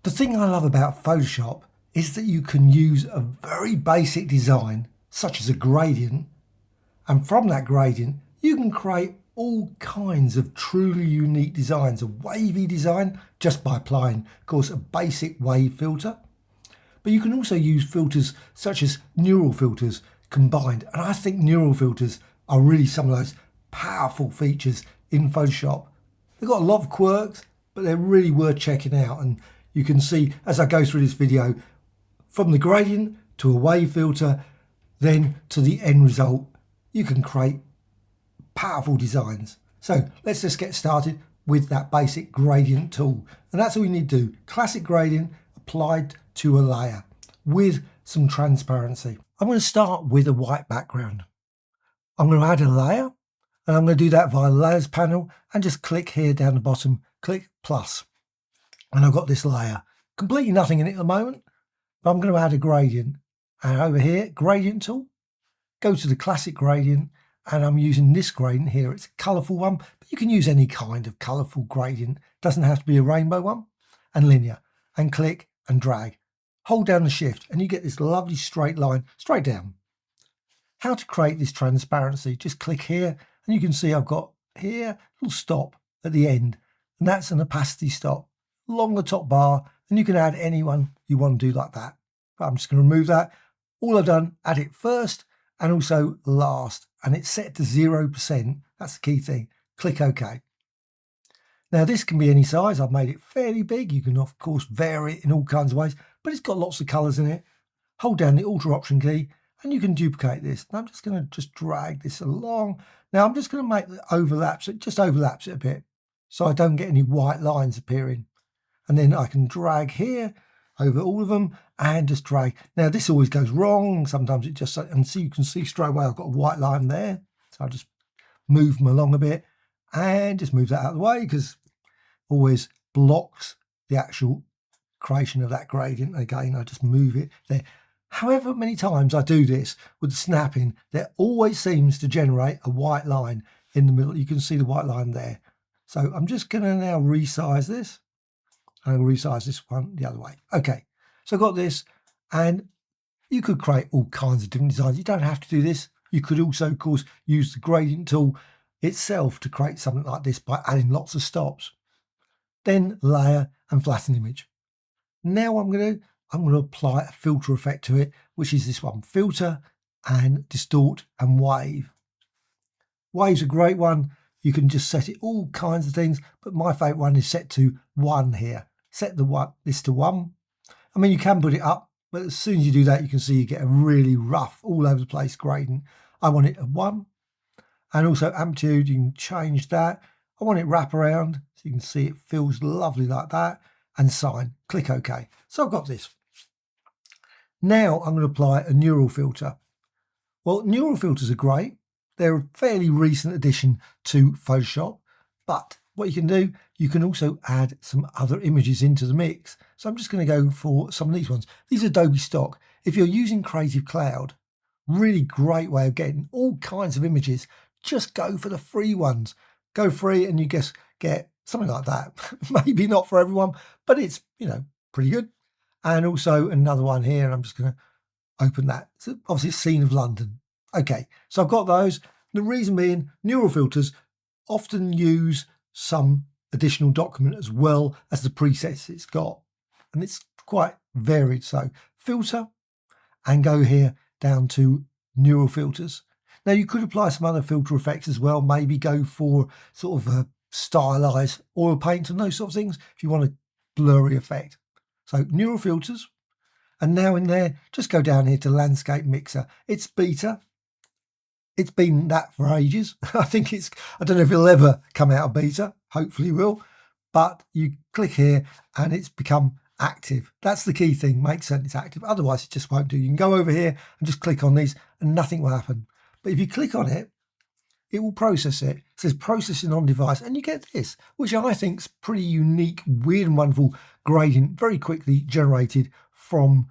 The thing I love about Photoshop is that you can use a very basic design, such as a gradient, and from that gradient, you can create all kinds of truly unique designs. A wavy design just by applying, of course, a basic wave filter. But you can also use filters such as neural filters combined. And I think neural filters are really some of those powerful features in Photoshop. They've got a lot of quirks, but they're really worth checking out. And you can see as I go through this video, from the gradient to a wave filter, then to the end result, you can create powerful designs. So let's just get started with that basic gradient tool. And that's all you need to do. Classic gradient applied to a layer with some transparency. I'm going to start with a white background. I'm going to add a layer, and I'm going to do that via the layers panel and just click here down the bottom, click plus. And I've got this layer, completely nothing in it at the moment, but I'm going to add a gradient. And over here, gradient tool, go to the classic gradient, and I'm using this gradient here. It's a colourful one, but you can use any kind of colourful gradient. Doesn't have to be a rainbow one, and linear, and click and drag. Hold down the shift and you get this lovely straight line straight down. How to create this transparency? Just click here and you can see I've got here a little stop at the end, and that's an opacity stop along the top bar, and you can add any one you want to do like that. But I'm just going to remove that. All I've done, add it first and also last, and it's set to 0%. That's the key thing. Click OK. Now this can be any size. I've made it fairly big. You can of course vary it in all kinds of ways, but it's got lots of colours in it. Hold down the Alt Option key and you can duplicate this. And I'm just going to drag this along. Now I'm just going to make the overlaps. It just overlaps it a bit so I don't get any white lines appearing. And then I can drag here over all of them and just drag. Now this always goes wrong. Sometimes it just, and see, you can see straight away I've got a white line there. So I'll just move them along a bit and just move that out of the way, because always blocks the actual creation of that gradient. Again, I just move it there. However many times I do this with the snapping, there always seems to generate a white line in the middle. You can see the white line there. So I'm just going to now resize this. I'm going to resize this one the other way. Okay, so I've got this, and you could create all kinds of different designs. You don't have to do this. You could also, of course, use the gradient tool itself to create something like this by adding lots of stops. Then layer and flatten image. Now I'm going to apply a filter effect to it, which is this one, filter and distort and wave. Wave's a great one. You can just set it all kinds of things, but my favorite one is set to 1 here. Set this to 1. I mean, you can put it up, but as soon as you do that, you can see you get a really rough, all over the place gradient. I want it at 1. And also amplitude, you can change that. I want it wrap around, so you can see it feels lovely like that. And sign, click OK. So I've got this. Now I'm going to apply a neural filter. Well, neural filters are great. They're a fairly recent addition to Photoshop, but what you can do, you can also add some other images into the mix. So I'm just going to go for some of these ones. These are Adobe stock. If you're using Creative Cloud, really great way of getting all kinds of images. Just go for the free ones. Go free and you just get something like that. Maybe not for everyone, but it's, pretty good. And also another one here, and I'm just going to open that. So obviously a scene of London. Okay, so I've got those. The reason being, neural filters often use some additional document as well as the presets it's got, and it's quite varied. So filter and go here down to neural filters. Now you could apply some other filter effects as well, maybe go for sort of a stylized oil paint and those sort of things if you want a blurry effect. So neural filters, and now in there, just go down here to landscape mixer. It's beta. It's been that for ages. I don't know if it'll ever come out of beta. Hopefully it will. But you click here and it's become active. That's the key thing. Make certain it's active. Otherwise it just won't do. You can go over here and just click on these and nothing will happen. But if you click on it, it will process it. It says processing on device, and you get this, which I think is pretty unique, weird and wonderful gradient, very quickly generated from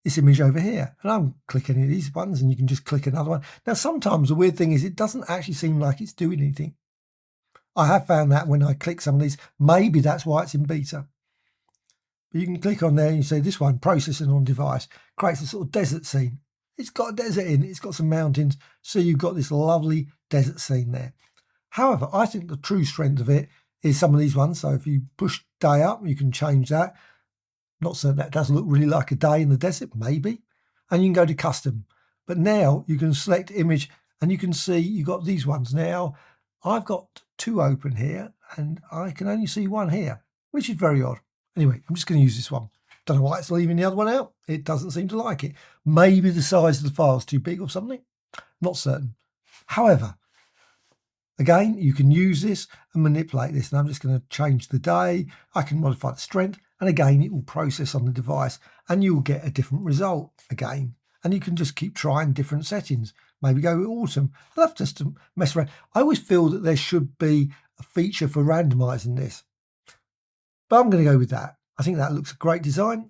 this image over here. And I'm clicking any of these buttons and you can just click another one. Now sometimes the weird thing is it doesn't actually seem like it's doing anything. I have found that when I click some of these, maybe that's why it's in beta. But you can click on there and you say this one, processing on device, creates a sort of desert scene. It's got a desert in it, it's got some mountains, so you've got this lovely desert scene there. However, I think the true strength of it is some of these ones. So if you push day up, you can change that. Not certain that does look really like a day in the desert, maybe. And you can go to custom. But now you can select image and you can see you've got these ones. Now I've got two open here and I can only see one here, which is very odd. Anyway, I'm just going to use this one. Don't know why it's leaving the other one out. It doesn't seem to like it. Maybe the size of the file is too big or something. Not certain. However, again, you can use this and manipulate this. And I'm just going to change the day. I can modify the strength. And again, it will process on the device and you'll get a different result again. And you can just keep trying different settings. Maybe go with autumn. I love just to mess around. I always feel that there should be a feature for randomizing this. But I'm going to go with that. I think that looks a great design.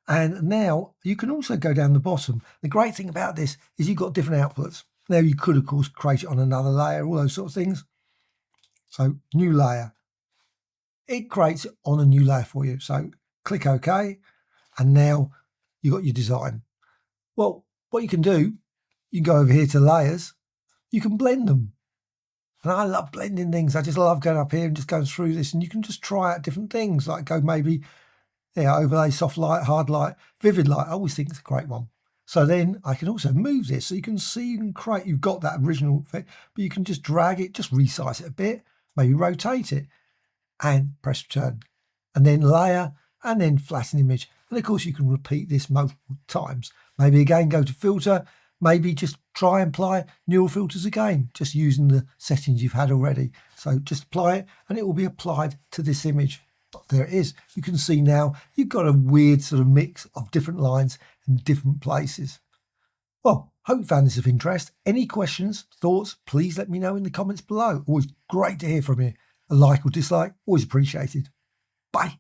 And now you can also go down the bottom. The great thing about this is you've got different outputs. Now you could, of course, create it on another layer, all those sort of things. So new layer. It creates it on a new layer for you. So click OK. And now you've got your design. Well, what you can do, you can go over here to layers. You can blend them. And I love blending things. I just love going up here and just going through this. And you can just try out different things. Like go maybe, overlay, soft light, hard light, vivid light. I always think it's a great one. So then I can also move this. So you can see, you can create, you've got that original effect, but you can just drag it, just resize it a bit, maybe rotate it and press return. And then layer and then flatten image. And of course you can repeat this multiple times. Maybe again go to filter, maybe just try and apply neural filters again, just using the settings you've had already. So just apply it and it will be applied to this image. There it is. You can see now you've got a weird sort of mix of different lines in different places. Well, hope you found this of interest. Any questions, thoughts, please let me know in the comments below. Always great to hear from you. A like or dislike, always appreciated. Bye.